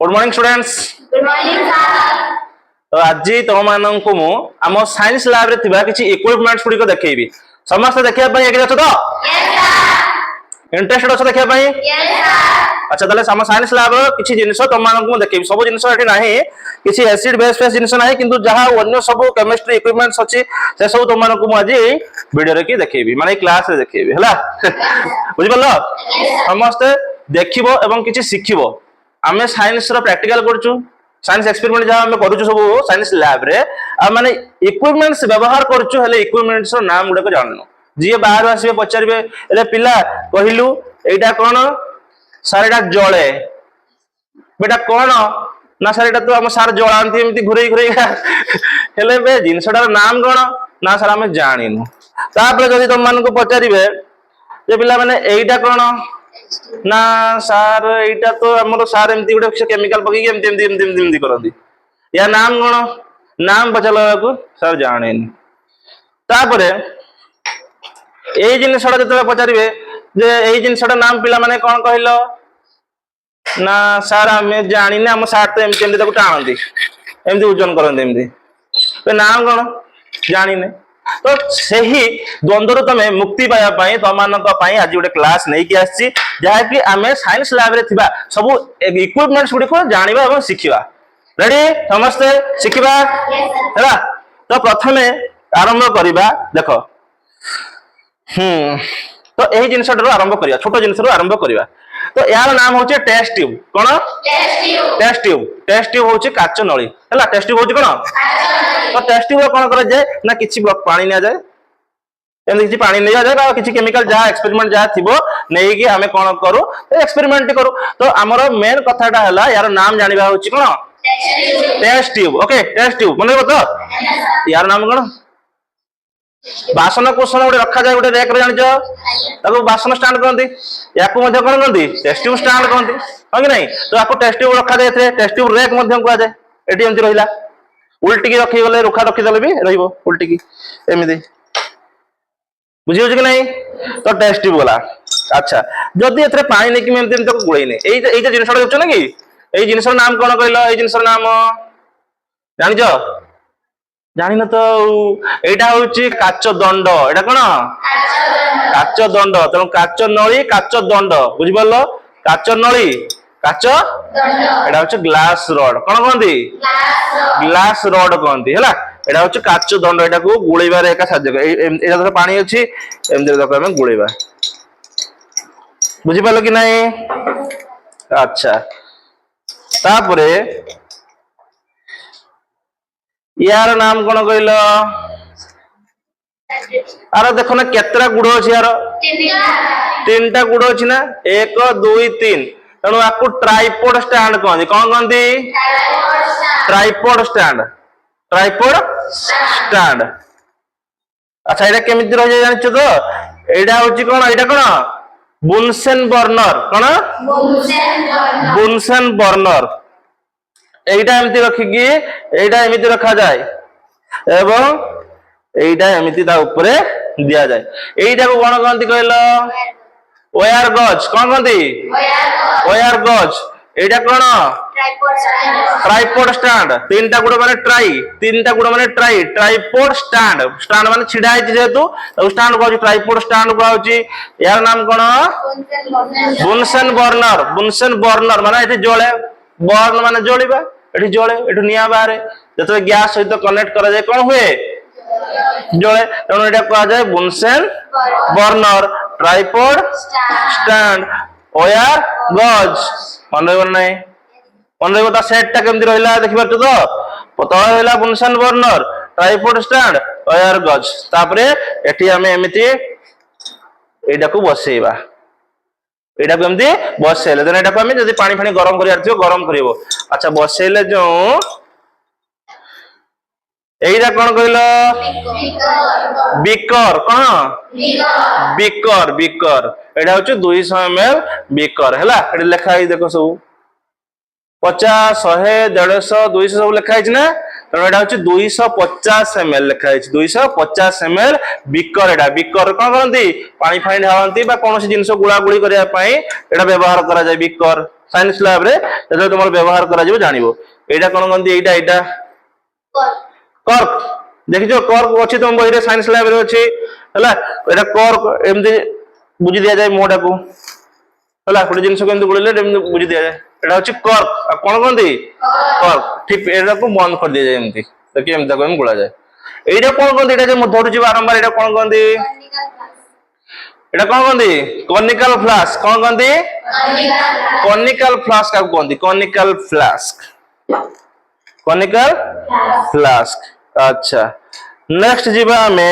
Good morning students. Good morning sir. तो आज तुम मानक मु आम साइंस लैब रे थिबा किछि इक्विपमेंट्स गुडी को देखैबी। समस्त देखिया पई एग्री अछ तो? Yes sir. इंटरेस्टेड अछ देखिया पई? Yes sir. अच्छा ताले हम साइंस लैब रो किछि जिंस तुम मानक मु देखैबी। सब जिंस एठी नाही, किछि एसिड बेस फेस जिंस नाही, किंतु जहा अन्य सब केमिस्ट्री इक्विपमेंट्स अछि से सब तुम मानक मु आज वीडियो रे की देखैबी, माने क्लास रे देखैबी हला। बुझि पल्लो? समस्त देखिबो एवं किछि सिखिबो। आमे साइंस रो प्रैक्टिकल करछु, साइंस एक्सपेरिमेंट जहाँ आम करूँ सब साइंस लैब रे माने इक्विपमेंट्स व्यवहार करछु, हेले इक्विपमेंट्स रो नाम गुडे को जाननु। जी बाहर आसीबे पचारिबे, एले पिला कहिलु एटा कोन? सर एटा जळे। बेटा कोन? ना सर एटा तो हम सर जळांती एमती घुरई घुरई हेले बे जिंसटार नाम कोन? ना सर हम जानिनु। तापर जदि तुम मान को पचारिबे जे पिला माने एटा कोन? ना सर एटा तो हमरो सर एमती गुडे केमिकल पकी एमती एमती एमती एमती करंती। या नाम कोन? नाम पचला को सर जानेनी। तापरे एई जिनसडा जते पचारिबे जे एई जिनसडा नाम पिला माने कोन कहिलो? ना सर हमें जानि ना, हम सर तो एमती एमती ताको टाणंती, एमती ओजन करंती एमती। तो नाम कोन? जानि ने। तो सही द्वंद्व तमे मुक्ति पाया पाई तमानक पाई आज गोटे क्लास नै कि आछि, जहा कि आमे साइंस लैब रे थिबा सब इक्विपमेंट्स गुडी को जानिबा एवं सिखिबा। रेडी समस्त सिखिबा? Yes sir. हैला तो प्रथमे आरंभ करिबा। देखो तो एही जिंसटर आरंभ करिया, छोटो जिंसरो आरंभ करिया। तो यार नाम होचे टेस्ट ट्यूब। कोन? Test tube. Test tube. Test tube होचे काच नळी। हैला टेस्ट ट्यूब होचे कोन? तो टेस्ट ट्यूब कोन करा जाय ना, किछि पानी निया जाय, एमि किछि पानी निया जाय बा किछि केमिकल जहा एक्सपेरिमेंट जहा थिबो नेई कि हमें कोन करू एक्सपेरिमेंट करू। तो हमरो मेन कथाटा हला यार नाम जानिबा होची कोन? Test tube. Test tube. Okay test tube मन तो यार नाम कोन? बासन कुसन गोटे रखा जाए गोटे रैक रे, जानिचो ताको बासन स्टैंड कहंती, याकू मध्ये कोन कहंती? टेस्ट ट्यूब स्टैंड कहंती, हो कि नहीं? तो याकू टेस्ट ट्यूब रखा जाय थे, टेस्ट ट्यूब रैक मध्ये कहआ जाय। एटी एमती रहिला, उल्टी की रखी गले रुखा रखी दले भी रहिबो उल्टी की एमिति। बुझि होछ कि नहीं? तो टेस्ट ट्यूब वाला। अच्छा जदी एथरे पानी नै कि एमती एमती को गुळै नै, एई जे जिनसडा होछ ना कि एई जिनसर नाम कोन कहलो? एई जिनसर नाम जानिचो? जानि न तो एटा होची काच दंड। एटा कोन? काच दंड। तेणु काच नळी काच दंड, बुझि परलो? काच नळी काच दंड, एटा होची ग्लास रॉड। कोन कहंती? ग्लास रॉड कहंती हैला। एटा होची काच दंड, एटा को गुळैबा रे एका साध्य। एटा तो पानी अछि, एमते देखो हम गुळैबा। बुझि परलो कि नहीं? अच्छा तापरे यार नाम कोन कहलो? आरो देखो ना केतरा गुड़ अछि यार? तीनटा गुड़ अछि ना, 1 2 3। तेणु आकु ट्राइपॉड स्टैंड कहंती। कोन कहंती? Tripod stand. Tripod stand. अच्छा एटा केमिति रह जाय जानिचो तो? एटा होची कोन? एटा कोन? बुनसेन बर्नर। कोन? बुनसेन बर्नर। एटा एमती रखी कि एटा एमती रखा जाए एवं एटा एमती ता ऊपर दिया जाए। एटा को कोन कहंती कहलो? वायर गज। कोन कहंती? वायर गज। एटा कोन? Tripod stand. तीनटा गुड़ माने ट्राई, तीनटा गुड़ माने ट्राई, ट्राइपॉड स्टैंड। स्टैंड माने छिडा है जेतु तो स्टैंड को ट्राइपॉड स्टैंड को होची। यार नाम कोन? बुनसेन बर्नर। बुनसेन बर्नर माने एठी जळे, बर्न माने जळिबा, एठी जळे, एठु निया बारे जते गैस सहित कनेक्ट करा जाय कोन हुए? जळे। तेणु एटा कहा जाय बुनसेन बर्नर, ट्राइपॉड स्टैंड, वायर गज। मन रहबो नै? मन रहबो। ता सेटटा केमति रहिला देखि पाछो तो? तळे रहला बुनसेन बर्नर, ट्राइपॉड स्टैंड, वायर गज। तापरे एठी हमें एमिति एटा को बसेइबा। एटा को एमती बसेले देन एटा को हमें जदी पानी फानी गरम करियार थियो गरम करिवो। अच्छा बसेले जो एइरा कोन कहिलो? बीकर। कोन? बीकर। बीकर एटा होचे 200 ml बीकर हैला। एटा लेखा है देखो सब 50 100 150 200 सब लेखा है ना। ତେଣୁ ଏଇଟା ହଉଛି 250 ml ଲେଖା ହେଇଛି 250 ml ବିକର ଏଟା ବିକର କଣ କରନ୍ତି ପାଣି ଫାଣି ଢାଳନ୍ତି ବା କୌଣସି ଜିନିଷ ଗୁଳା ଗୁଳି କରିବା ପାଇଁ ଏଟା ବ୍ୟବହାର କରାଯାଏ ବିକର ସାଇନ୍ସ ଲ୍ୟାବ ରେ ଯେତେବେଳେ ତମର ବ୍ୟବହାର କରାଯିବ ଜାଣିବ ଏଇଟା କଣ କହନ୍ତି ଏଇଟା କର୍କ ଦେଖିଛ କର୍କ ଅଛି ତମ ବହିରେ ସାଇନ୍ସ ଲ୍ୟାବ ରେ ଅଛି ହେଲା ଏଇଟା କର୍କ ଏମିତି ବୁଝି ଦିଆଯାଏ ମୁହଁଟାକୁ ହେଲା ଗୋଟେ ଜିନିଷ କେମିତି ଗୁଳିଲେ ଏମିତି ବୁଝି ଦିଆଯାଏ ଏଟା ହଉଛି କର୍କ ଆଉ କଣ କହନ୍ତି କର୍କ ଠିକ ଏଟାକୁ ବନ୍ଦ କରିଦିଆଯାଏ ଏମିତି ଦେଖି ଏମିତି ତାକୁ ଏମିତି ଗୋଳାଯାଏ ଏଇଟା କଣ କହନ୍ତି ଏଇଟା ଯେ ଧରୁଛି ବାରମ୍ବାର ଏଇଟା କଣ କହନ୍ତି ଏଇଟା କଣ କହନ୍ତି କନିକାଲ ଫ୍ଲାସ୍କ କଣ କହନ୍ତି କନିକାଲ ଫ୍ଲାସ୍କ କାକୁ କହନ୍ତି କନିକାଲ ଫ୍ଲାସ୍କ ଆଚ୍ଛା ନେକ୍ସଟ ଯିବା ଆମେ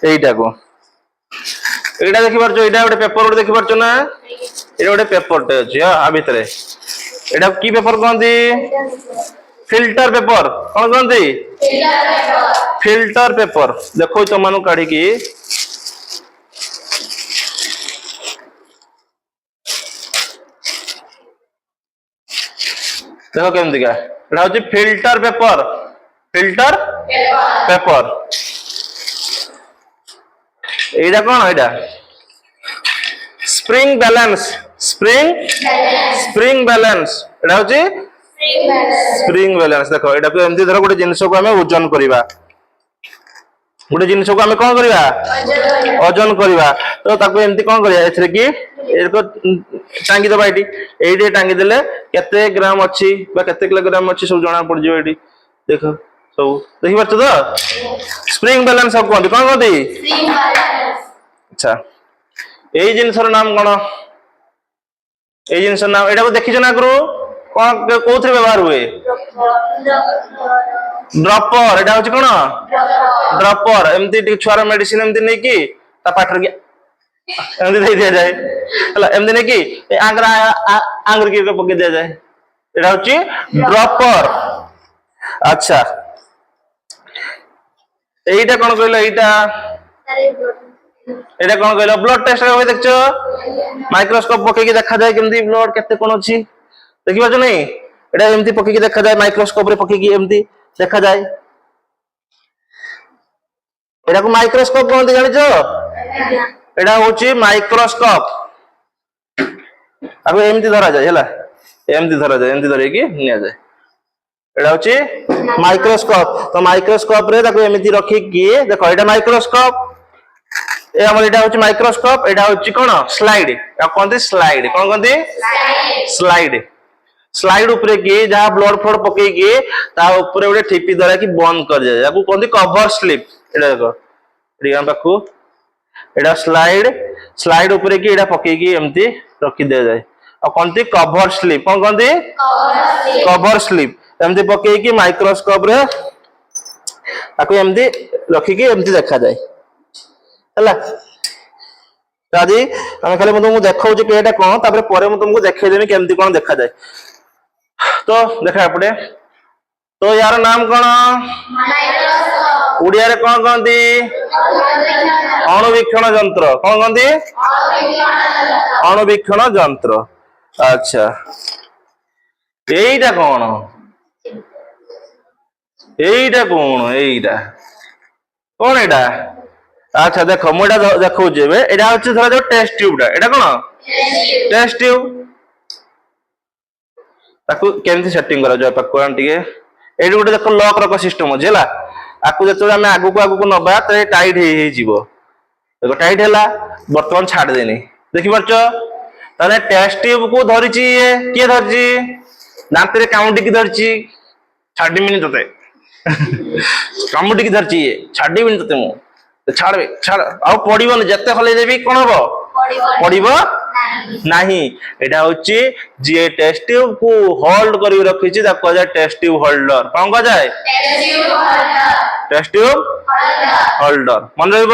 ଏଇଟାକୁ ଏଇଟା ଦେଖିପାରୁଛ ଏଇଟା ଗୋଟେ ପେପର ଗୋଟେ ଦେଖିପାରୁଛ ନା ଏଇଟା ଗୋଟେ ପେପରଟେ ଅଛି ଆ ଭିତରେ ଏଇଟା କି ପେପର କହନ୍ତି ଫିଲ୍ଟର ପେପର କଣ କହନ୍ତି ଫିଲ୍ଟର ପେପର ଦେଖ ତମମାନଙ୍କୁ କାଢିକି ଦେଖ କେମିତିକା ଏଟା ହଉଛି ଫିଲ୍ଟର ପେପର এইটা কোন এটা স্প্রিং ব্যালেন্স এটা হচ্ছে স্প্রিং ব্যালেন্স দেখো এটাকে এমতি ধর গোটে জিনিসকে আমি ওজন করিবা গোটে জিনিসকে আমি কোন করিবা ওজন করিবা তো তাকে এমতি কোন করিবা এথরে কি এরকম টাঙ্গি দবা এটি এইটি টাঙ্গি দেলে কেতে গ্রাম ଅଛି বা কেতে কিলোগ্রাম ଅଛି সব জଣା পড়ଯିବ এটি দেখো সব দেখি পাচ্ছ তো স্প্রিং ব্যালেন্স সব কোন কোন কোন আচ্ছা এই জিনিসর নাম কোন এই জিনিসর নাম এটাকে দেখিছ না আগରୁ কোন কোথরে ব্যবহার हुए ড্রপর এটা হচ্ছে কোন ড্রপর এমতি ছুয়ার মেডিসিন এমতি নেই কি তা পাঠর কি এমতি দেই দিয়া যায় হলা এমতি নেই কি আঙ্গুর কি পকে দিয়া যায় এটা হচ্ছে ড্রপর আচ্ছা এইটা কোন কইলো এইটা এটা কোন কইলো ব্লাড টেস্ট করে দেখছো মাইক্রোস্কোপ পকে কি দেখা যায় কেমতি ব্লাড কেতে কোন আছে দেখি পাচ্ছ নাই এটা এমতি পকে কি দেখা যায় মাইক্রোস্কোপ রে পকে কি এমতি দেখা যায় এটা কো মাইক্রোস্কোপ কোনতে জানিছো এটা হচ্ছে মাইক্রোস্কোপ আগে এমতি ধরা যায় হেলা এমতি ধরা যায় এমতি ধরে কি নিয়া যায় এটা হচ্ছে মাইক্রোস্কোপ তো মাইক্রোস্কোপ রে তাকে এমতি রাখি কি দেখো এটা মাইক্রোস্কোপ এ আমার এটা হচ্ছে মাইক্রোস্কোপ এটা হচ্ছে কোন স্লাইড কোনতে স্লাইড কোন কোনতে স্লাইড উপরে কি যা ব্লড ফ্লড পকেই কি তা উপরে ଗୋଟେ ঠিপি দ্বারা কি বন্ধ করে যায় যাকু কোনতে কভার স্লিপ এটা দেখো রিগাম পাখু এটা স্লাইড উপরে কি এটা পকেই কি এমতি রখি দেয়া যায় আর কোনতে কভার স্লিপ কোন কোনতে কভার স্লিপ এমতি পকেই কি মাইক্রোস্কোপ রে তাকু এমতি রখি কি এমতি দেখা যায় ହେଲା ଯଦି ଆମେ ଖାଲି ମୁଁ ତୁମକୁ ଦେଖାଉଛି କି ଏଇଟା କଣ ତାପରେ ପରେ ମୁଁ ତୁମକୁ ଦେଖେଇଦେବି କେମିତି କଣ ଦେଖାଯାଏ ତ ଦେଖା ଏପଟେ ତ ୟାର ନାମ କଣ ଓଡ଼ିଆରେ କଣ କହନ୍ତି ଅଣୁବୀକ୍ଷଣ ଯନ୍ତ୍ର କଣ କହନ୍ତି ଅଣୁବୀକ୍ଷଣ ଯନ୍ତ୍ର ଆଚ୍ଛା এইটা କଣ এইটা କଣ এইটা କଣ ଏଇଟା আচ্ছা দেখো মই এটা দেখাউছি এবে এটা হচ্ছে ধরা যাও টেস্ট টিউবটা এটা কোন টেস্ট টিউব তাকু কেমতি সেটিং করা যায় পাক কোন টিকে এইটি গোটে দেখো লক রক সিস্টেম আছে হেলা আকু যেতবে আমি আগুকু নবা তাই টাইট হেইଯିବ দেখো টাইট হেলা বর্তমান ছাড় দেনি দেখি পারছো তাহলে টেস্ট টিউব কো ধরিছি কে ধরিছি দাঁতরে কাউন্টি কি ধরিছি ছাড়ি মিনি তোতে কামুটি কি ধরিছি ছাড়ি মিনি তোতে মু ছাড়বে ছাড় আর পড়িবনি যেতে হলে দেবি কোন হবো পড়িব नाही এটা হচ্ছে যে টেস্ট টিউব কো হোল্ড করি রাখিছি তাকে কয়া যায় টেস্ট টিউব হোল্ডর কোন কয়া যায় টেস্ট টিউব হোল্ডর মনে রইব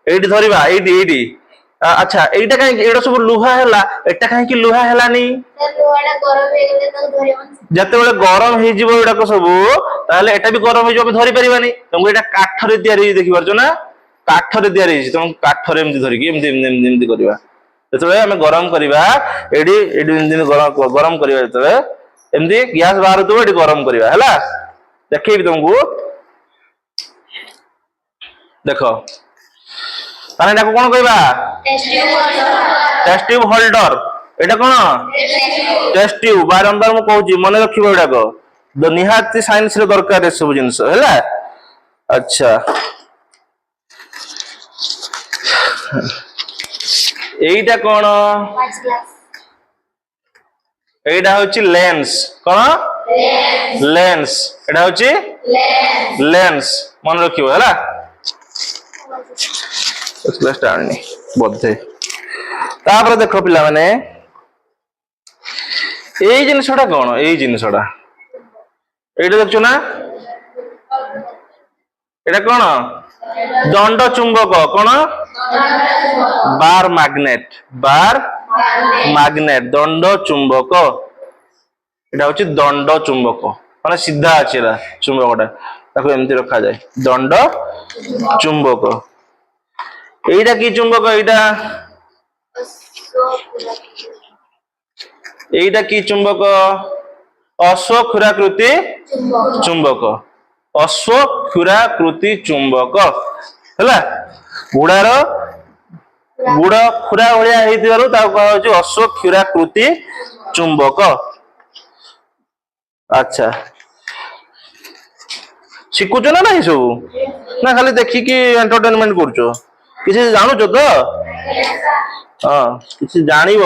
এইটি ধরিবা এইটি আচ্ছা এইটা কাই এটা সব লুহা হেলা এটা কাই কি লুহা হেলানি লুহাটা গরম হয়ে গেলে তো ধরিবনি যেতেবেলে গরম হইଯିବ এটাকে সব তাহলে এটা বি গরম হইଯିବ আমি ধরি পারিবানি তুমি এটা কাঠরে তৈরি দেখি পারছো না কাঠরে তৈরি হইছি তুমি কাঠরে এমতি ধরি কি এমতি করিবা যেতবে আমি গরম করিবা এডি এডি গরম করিবা যেতবে এমতি গ্যাস বাহারুতবে এডি গরম করিবা হেলা ଦେଖେଇବି ତମକୁ ଦେଖ ତାହେଲେ ଏଟାକୁ କଣ କହିବା ଟେଷ୍ଟ ଟ୍ୟୁବ ହୋଲ୍ଡର ଏଟା କଣ ଟେଷ୍ଟ ଟ୍ୟୁବ ବାରମ୍ବାର ମୁଁ କହୁଛି ମନେ ରଖିବ ଏଗୁଡାକ ନିହାତି ସାଇନ୍ସ ରେ ଦରକାର ଏସବୁ ଜିନିଷ ହେଲା ଆଚ୍ଛା এইটা কোন এইটা হচ্ছে লেন্স কোন লেন্স এটা হচ্ছে লেন্স মনে রাখিব ହେଲା ক্লাসটা আনি বদ্ধে তারপরে দেখো পিলা মানে এই জিনিসটা কোন এই জিনিসটা এইটা দেখছো না এটা কোন দণ্ড চুম্বক কোন বার ম্যাগনেট দণ্ড চুম্বক এটা হচ্ছে দণ্ড চুম্বক মানে সিধা আছে এটা চুম্বকটা তাকে এমতি রখা যায় দণ্ড চুম্বক এইটা কি চুম্বক এইটা কি চুম্বক অশ্বক্ষুরাকৃতি চুম্বক অশ্বক্ষুরাকৃতি চুম্বক ହେଲା ଗୁଡାର ଗୁଡ ଖୁରା ଭଳିଆ ହେଇଥିବାରୁ ତାକୁ କୁହାଯାଉଛି ଅଶ୍ୱକ୍ଷୁରାକୃତି ଚୁମ୍ବକ ଆଚ୍ଛା ଶିଖୁଛ ନା ନାଇଁ ସବୁ ନା ଖାଲି ଦେଖିକି ଏଣ୍ଟରଟେନମେଣ୍ଟ କରୁଛ କିଛି ଜାଣୁଛ ତ ହଁ କିଛି ଜାଣିବ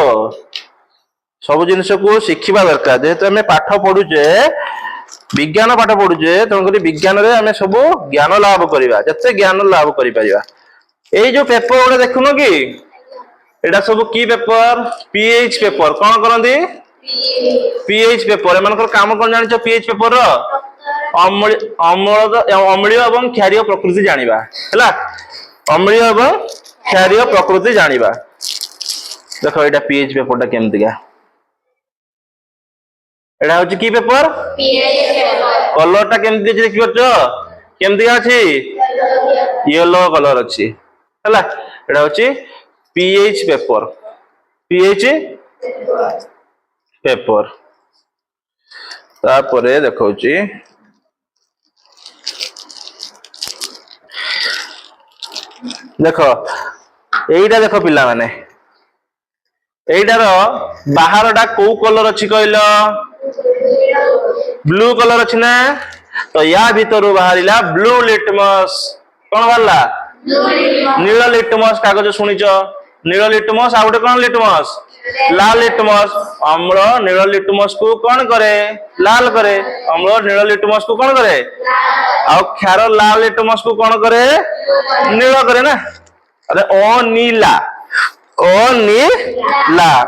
ସବୁ ଜିନିଷକୁ ଶିଖିବା ଦରକାର ଯେହେତୁ ଆମେ ପାଠ ପଢୁଛେ ବିଜ୍ଞାନ ପାଠ ପଢୁଛେ ତେଣୁକରି ବିଜ୍ଞାନରେ ଆମେ ସବୁ ଜ୍ଞାନ ଲାଭ କରିବା ଯେତେ ଜ୍ଞାନ ଲାଭ କରିପାରିବା ଏଇ ଯୋଉ ପେପର ଗୁଡା ଦେଖୁନ କି ଏଟା ସବୁ କି ପେପର ପିଏଚ ପେପର କଣ କରନ୍ତି ପିଏଚ ପେପର ଏମାନଙ୍କର କାମ କଣ ଜାଣିଛ ପିଏଚ ପେପର ର ଅମ୍ଳୀୟ ଏବଂ କ୍ଷାରୀୟ ପ୍ରକୃତି ଜାଣିବା ହେଲା ଅମ୍ଳୀୟ ଏବଂ କ୍ଷାରୀୟ ପ୍ରକୃତି ଜାଣିବା ଦେଖ ଏଇଟା ପିଏଚ ପେପରଟା କେମିତିକା ଏଟା ହଉଛି କି ପେପର କଲରଟା କେମିତି ଅଛି ଦେଖିପାରୁଛ କେମିତିକା ଅଛି ୟେଲୋ କଲର ଅଛି ହେଲା ଏଟା ହଉଛି ପିଏଚ ପେପର ତାପରେ ଦେଖଉଛି ଦେଖ এইটা ଦେଖ ପିଲାମାନେ এইଟାର ବାହାରଟା କୋଉ କଲର ଅଛି କହିଲ ବ୍ଲୁ କଲର ଅଛି ନା ତ ୟା ଭିତରୁ ବାହାରିଲା ବ୍ଲୁ ଲିଟମସ୍ କଣ ବାହାରିଲା ନୀଳ ଲିଟମସ୍ କାଗଜ ଶୁଣିଛ ନୀଳ ଲିଟମସ୍ ଆଉ ଗୋଟେ କଣ ଲିଟମସ୍ ଲାଲ ଲିଟମସ୍ ଅମ୍ଳ ନୀଳ ଲିଟମସ୍ କୁ କଣ କରେ ଲାଲ କରେ ଅମ୍ଳ ନୀଳ ଲିଟମସ୍ କୁ କଣ କରେ ଆଉ କ୍ଷାର ଲାଲ ଲିଟମସ୍ କୁ କଣ କରେ ନୀଳ କରେ ନା ଆରେ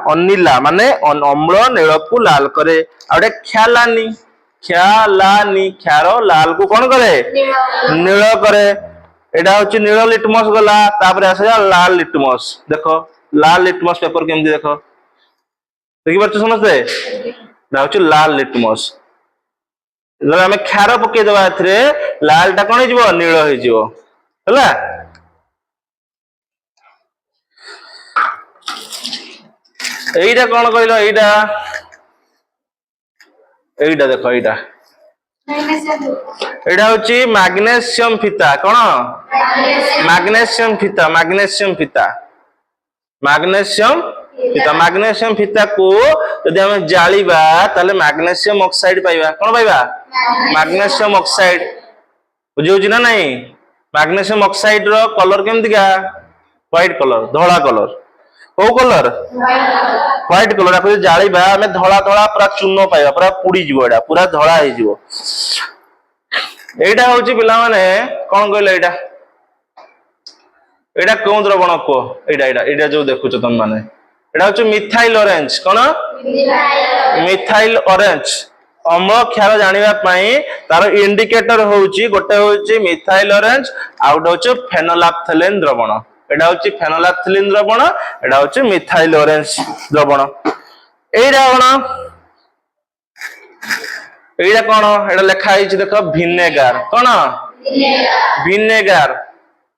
ଅନିଲା ମାନେ ଅମ୍ଳ ନୀଳକୁ ଲାଲ କରେ ଆଉ ଗୋଟେ କ୍ଷାର ଲାଲ କୁ କଣ କରେ ନୀଳ କରେ ଏଟା ହଉଛି ନୀଳ ଲିଟମସ୍ ଗଲା ତାପରେ ଆସିଲା ଲାଲ ଲିଟମସ୍ ଦେଖ ଲାଲ ଲିଟମସ୍ ପେପର କେମିତି ଦେଖ ଦେଖିପାରୁଛ ସମସ୍ତେ ଏଟା ହଉଛି ଲାଲ ଲିଟମସ୍ ଯେତେବେଳେ ଆମେ କ୍ଷାର ପକେଇଦବା ଏଥିରେ ଲାଲ ଟା କଣ ହେଇଯିବ ନୀଳ ହେଇଯିବ ହେଲା এইটা କଣ କହିଲ এইটা ଦେଖ এইটা হচ্ছে ম্যাগনেসিয়াম ফিতা কোন ম্যাগনেসিয়াম ফিতাକୁ যদি ଆମେ ଜାଳିବା ତାହେଲେ ମ୍ୟାଗ୍ନେସିୟମ ଅକ୍ସାଇଡ ପାଇବା କଣ ପାଇବା ମ୍ୟାଗ୍ନେସିୟମ ଅକ୍ସାଇଡ ବୁଝିହଉଛି ନା ନାଇଁ ମ୍ୟାଗ୍ନେସିୟମ ଅକ୍ସାଇଡ ର କଲର କେମିତିକା ହ୍ୱାଇଟ କଲର ଧଳା କଲର କୋଉ କଲର ହ୍ୱାଇଟ କଲର ଆକୁ ଜାଳିବା ଆମେ ଧଳା ଧଳା ପୁରା ଚୂନ ପାଇବା ପୁରା ପୁଡିଯିବ ଏଟା ପୁରା ଧଳା ହେଇଯିବ এইটা হচ্ছে ପିଲାମାନେ କଣ କହିଲ এইটা କେଉଁ ଦ୍ରବଣ କୁହ এইটা ଯୋଉ ଦେଖୁଛ ତମ ମାନେ ଏଟା ହଉଛି ମିଥାଇଲ ଅରେଞ୍ଜ କଣ ମିଥାଇଲ ଅରେଞ୍ଜ ଅମ୍ଳ କ୍ଷାର ଜାଣିବା ପାଇଁ ତାର ଇଣ୍ଡିକେଟର ହଉଛି ଗୋଟେ ହଉଛି ମିଥାଇଲ ଅରେଞ୍ଜ ଆଉ ଗୋଟେ ହଉଛି ଫେନୋଲାଫଥଲେନ ଦ୍ରବଣ এটা হচ্ছে ফেনোলাফথলিন দ্রবণ এটা হচ্ছে মিথাইল অরেঞ্জ দ্রবণ এইটা কোন এটা লেখা হয়েছে দেখো ভিনেগার কোন ভিনেগার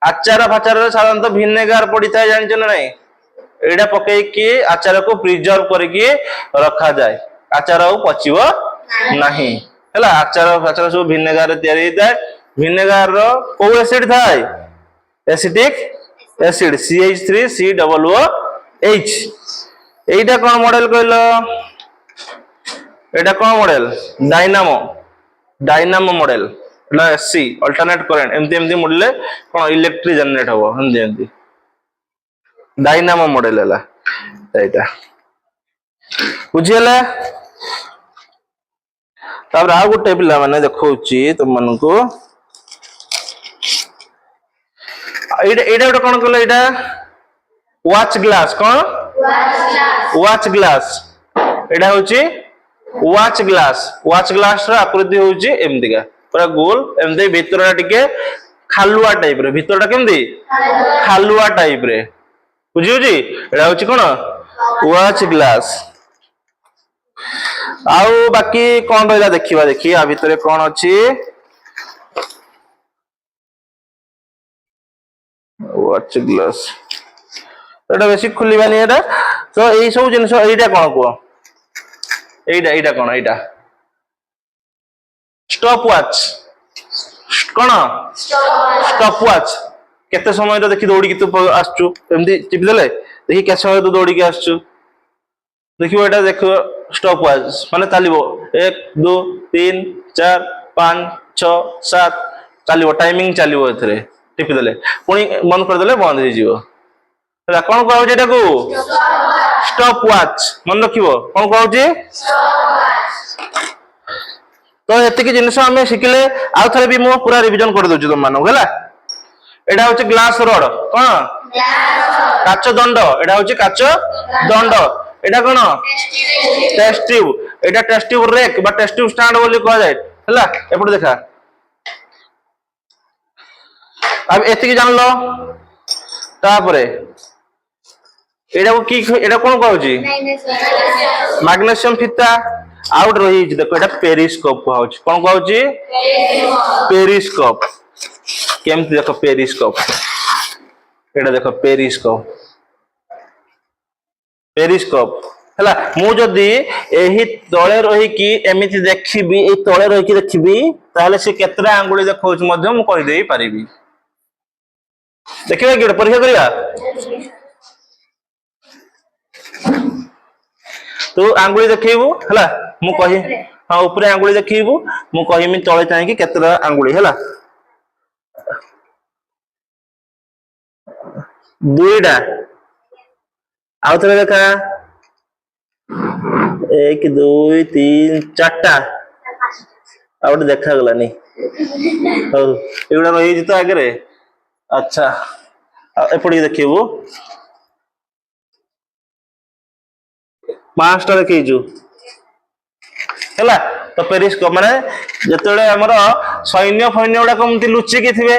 আচার ফাচারে সাধারণত ভিনেগার পড়িଥାଏ জানিছ না নাই এইটা পকেইকি আচারକୁ প্রিজর্ভ କରିକି ରଖାଯାଏ ଆଚାର ଆଉ ପଚିବ ନାହିଁ हैला आचार सब विनेगार रे तयारी होता है विनेगार रो को एसिड थाए एसिटिक एसिड CH3COOH एटा कोन मॉडल कहलो एटा कोन मॉडल डायनामो मॉडल एला एससी अल्टरनेट करंट एमती मुडले कोन इलेक्ट्रिक जनरेट हो एमती डायनामो मॉडल एला एटा बुझियला तापर आ गुटे पिला माने देखौची तुम मानकू एटा कोन कहलो एटा वॉच ग्लास कोन वॉच ग्लास एटा होची वॉच ग्लास रो आकृति होची एमतिका पूरा गोल एमते भीतरटा टिके खालुआ टाइप रे भीतरटा केमती खालुआ टाइप रे बुझियोजी एटा होची कोन वॉच ग्लास आउ बाकी कोन रहला देखिबा देखि आ भीतरे कोन अछि वॉच ग्लास एटा बेसी खुलिबानी एटा तो एई सब जिंस एइटा कोन को एइटा कोन एइटा स्टॉप वॉच कोन स्टॉप वॉच केते समय रे देखि दौड़ी के तू आछू एमदी चिप देले देखि के समय तू दौड़ी के आछू देखिबो एटा देखो स्टॉप वॉच माने चलिबो 1 2 3 4 5 6 7 चलिबो टाइमिंग चलिबो एथरे टिपि देले पुनी बंद कर देले बंद हो जिवो हला कोन कहौ जेटा को स्टॉप वॉच मन रखिबो कोन कहौ जे तो एतिक जिनिस हमें शिखले आउ थरे भी मो पूरा रिवीजन कर दोछु तुम मानो हला एटा होचे ग्लास रॉड कोन काच दंड एटा होचे काच दंड एटा कोन टेस्ट ट्यूब एटा टेस्ट ट्यूब रेक बा टेस्ट ट्यूब स्टैंड बोली कह जाय हला एपड देखा अब एतिक जान लो तापरे एटा को की एटा कोन कहउची मैग्नीशियम फीता आउट रही देखो एटा पेरिस्कोप कहउची कोन कहउची पेरिस्कोप केमति देखो पेरिस्कोप एटा देखो पेरिस्कोप हला मु जदी एही तळे रही की एमिति देखिबी ए तळे रही की देखिबी ताले से केतरा आंगुली देखौछ मध्य मु कहि देई परिबी देखिबा कि परीक्षा करिया तो आंगुली देखैबू हला मु कहि हां ऊपरे आंगुली देखैबू मु कहिमी तळे चाहि कि केतरा आंगुली हला दुईटा आउ थरे देखा 1 2 3 4टा आउट देखा गलानी हो एगुडा रही तो आगे रे अच्छा एपड़ी देखिबू पांचटा देखैजू हला तो पेरिस्कोप माने जतले हमर सैन्य फैन्य उडा कमति लुचि के थिबे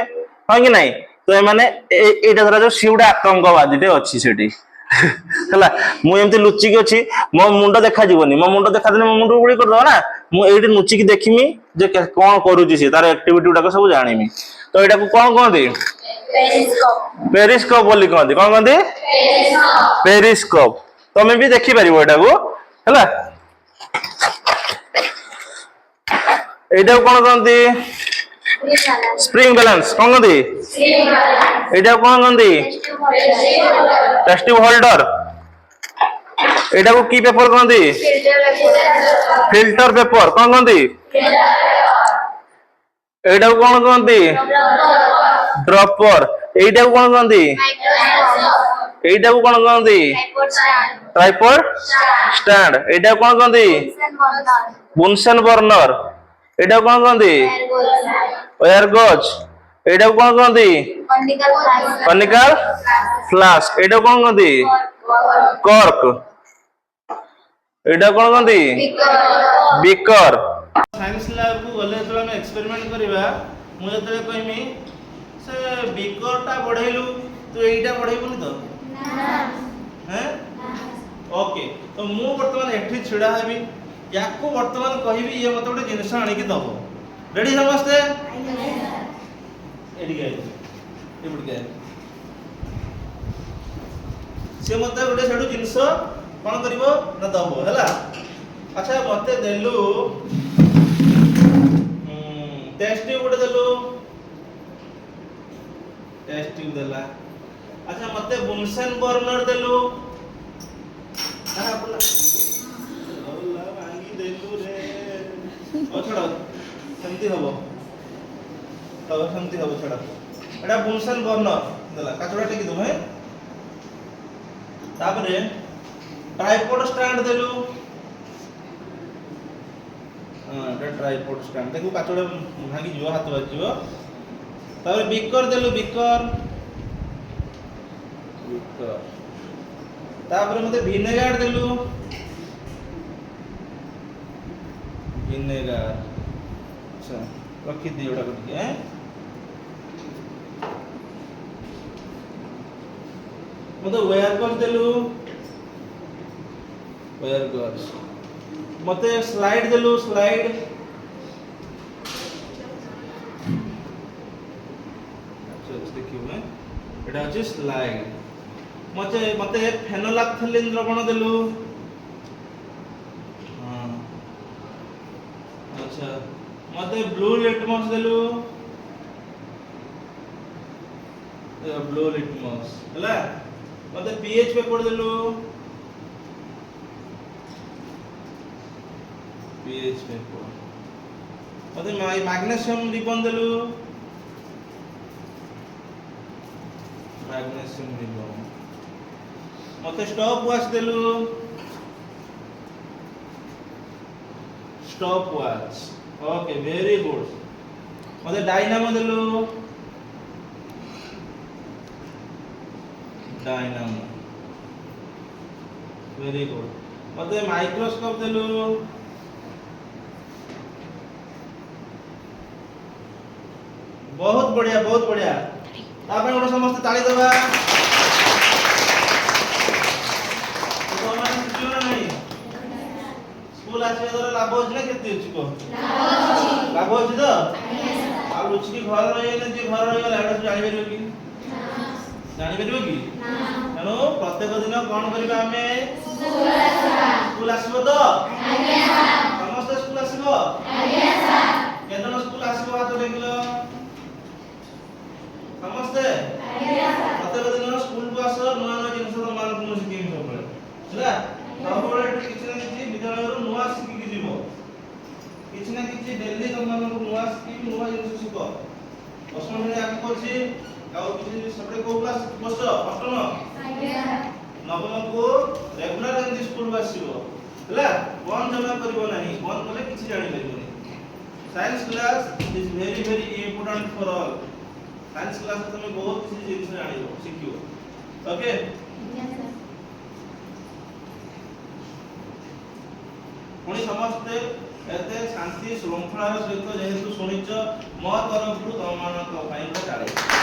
हां कि नाही तो माने एटा धरा जो सिउडा आतंकवादीटे अछि सेठी हला मु एमति लुचि के अछि मो मुंडो देखा जीवनी मो मुंडो देखा देने मो मुंडो गुडी कर दो ना मु एठी लुचि के देखिमी जे कोन करूची से तार एक्टिविटी उडा सब जानिमी तो एटा को कोन कहंदी पेरिस्कोप बोली कहंदी कोन कहंदी पेरिस्कोप तमे भी देखि परिबो एटा को हला एटा कोन कहंदी स्प्रिंग बैलेंस कोन कहंदी एटा कोन कहंदी टेस्ट ट्यूब होल्डर एटा को की पेपर कहंदी फिल्टर पेपर कोन कहंदी एटा को कोन कहंदी ड्रॉपर एटा को कोन कहंदी एटा को कोन कहंदी ट्राइपॉड स्टैंड एटा को कोन कहंदी बुनसन बर्नर एटा को कोन कहंदी एयर गज एटा को कोन कहंदी कनिकल फ्लास्क एटा कोन कहंदी कॉर्क एटा कोन कहंदी बीकर साइंस लैब को गले तो हम एक्सपेरिमेंट करबा मु जतले कहिमी से बीकरटा बढ़ेलु तो एटा बढ़ेबुनी तो ना हैं ओके तो मु वर्तमान एठी छिडा हेबी याको वर्तमान कहिबी ये मते गोटे जिनिस आनी के दबो रेडी समझते एडी गए एबड गए से मते गोटे सेडू जिनिस कोन करिवो ना दबो हैला अच्छा मते देलु टेस्ट ट्यूब गोटे देलु टेस्ट ट्यूब देला अच्छा मते बुनसेन बर्नर देलु बोला भांगी देलु रे ओ छड़ सेमती हबो तो सेमती हबो छड़ एटा बुनसेन बर्नर देला काचड़ा टेकी दो है तापरे ट्राइपॉड स्टैंड देलु हां एटा ट्राइपॉड स्टैंड देखो काचड़ा भांगी जीव हाथ बाजियो तापरे बिकर देलु बिकर तापरे मते विनेगार देलु विनेगार अच्छा रखी दियो एटा को हैं मते वेयर कर देलु वेयर गर्स मते स्लाइड देलु स्लाइड अच्छा देखियो मैं एटा अछि स्लाइड मते मते फेनोलैक्थलीन द्रवण देलु हां अच्छा मते ब्लू लिटमस देलु ब्लू लिटमस हला मते पीएच पेपर देलु पीएच पेपर मते मैग्नीशियम रिबन देलु मैग्नीशियम रिबन मते स्टॉप वॉच देलु stop watch okay very good मते डायनामो देलु डायनामो वेरी गुड मते माइक्रोस्कोप देलु बहुत बढ़िया तापर गोटे समस्त ताली दबा तो माने सिखियो ना नहीं स्कूल आसीबे द्वारा लाभ होछ ना केते होछ को लाभ होछ तो आ लुचकी घर रहिले जे घर रहिला एटा जानि परिबो कि जानि परिबो कि हेलो प्रत्येक दिन कोन करबा हमें स्कूल आसीबो तो समस्त स्कूल आसीबो केतना स्कूल आसीबो हाथ देखिलो समस्ते प्रत्येक दिन स्कूल को आस नुआ नुआ जिनिस तो मान को शिखी सब ହେଲା ସବୁବେଳେ କିଛି ନା କିଛି ବିଦ୍ୟାଳୟରୁ ନୂଆ ଶିଖିକି ଯିବ କିଛି ନା କିଛି ଡେଲି ତମମାନଙ୍କୁ ନୂଆ ଶିଖିକି ନୂଆ ଜିନିଷ ଶିଖ ଅଷ୍ଟମ ଶ୍ରେଣୀ ଆଗକୁ ଅଛି ଆଉ କିଛି ସେପଟେ କୋଉ କ୍ଲାସ୍ ବସ ଅଷ୍ଟମ ଆଜ୍ଞା ନବମକୁ ରେଗୁଲାର ଏମିତି ସ୍କୁଲକୁ ଆସିବ ହେଲା ବନ୍ଦ ଜମା କରିବ ନାହିଁ ବନ୍ଦ କଲେ କିଛି ଜାଣି ପାରିବନି science class is very very important for all science class में तुम्हें बहुत किसी जिनिस जानिबो सिखियो ओके पुणी समस्ते एते शांति श्रृंखलार सहित जेहेतु सुनिच मो तरफ तुम मानक पई